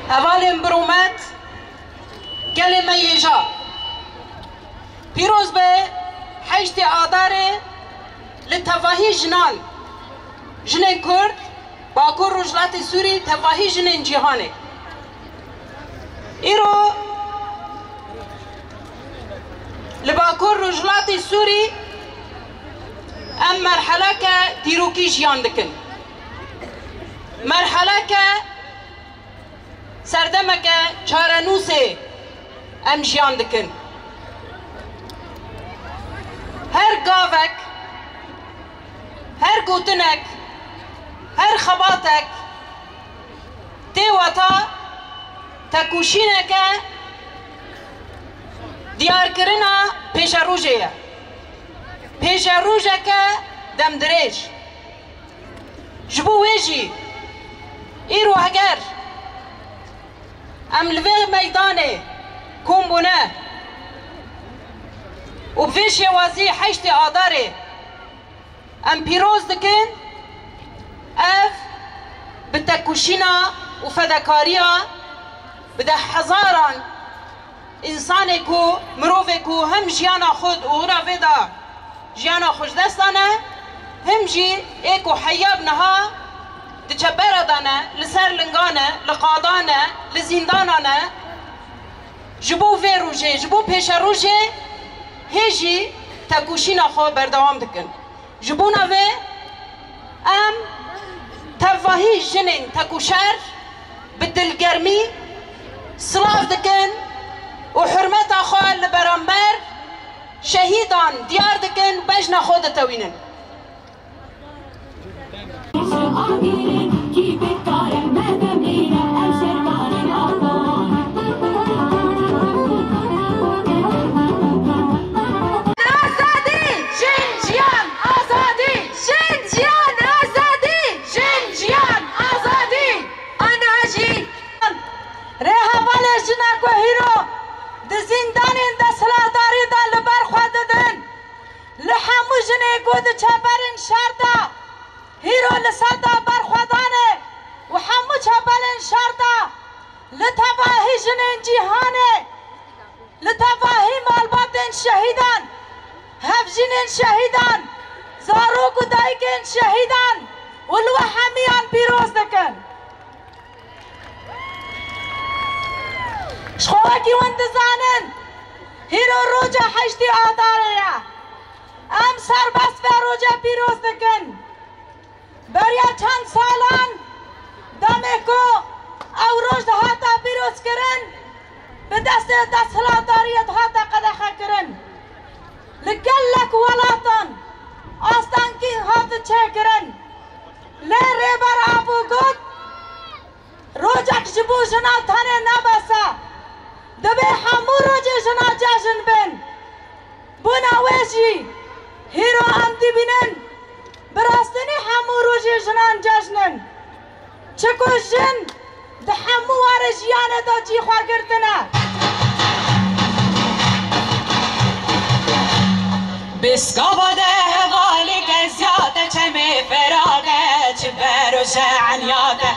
اولین برومت گل میجا پیروز به حشت آداره لتواهی جنان جنین کرد باکور رجلات سوری تواهی جنین جهانه ایرو لباکور رجلات سوری ام مرحله که دیروکی جیان دکن مرحله که سردمه که چارنوسه ام جیان دکن هر گاوک هر گوتنک هر خباتک تیواتا تکوشینه که دیار کرنا پیش روژه پیش روژه که دم دریج جبو ویجی ایرو هگر ام لوی میدانه کمبونه و بفیش یوازی حشت آداره ام پیروز دکن اف بتکوشینا و فدکاریا بده هزاران انسانی کو مروفی کو هم جیانا خود و غرا ویدا جیانا خوش دستانه هم جی ایکو حیاب نها دچبرا دانه لسر لنگانه لقادانه لزیندانانه جبو وی روژه جبو پیش روژه هیجی تکوشینا خو بردوام دکن جبو نوه ام تواهی جنین تکوشر بدلگرمی سلاف دکن و حرمت خواه لبرانبر شهیدان دیار دکن بجنا خود توینن گود چپرین شردا هیرو لسادا برخوادانه و همو چپرین شردا لتواهی جنین جیهانه لتواهی مالباتین شهیدان هفجینین شهیدان زاروک و دایکین شهیدان ولو همیان پیروز دکن شخواکی وندزانن هیرو روجا حشتی آداره یا ام سربست و روجه پیروز دکن بریا چند سالان دمه کو او روش دهاتا پیروز کرن به دست دستلاتاریت هاتا قدخه کرن لگلک ولاتان آستان کی هات چه کرن لی ریبر آبو گود روجک جبو جنا تانه نبسا دبه همو روجه جنا جشن بین بنا ویجی هیرو هم دیبینن براستنی همو روژه جنان جشنن چکو جن دحمو وارجیانه دا جی خوار گرتنه بسكوبده هوالك زيادة كمي فراده جبر وشعنياته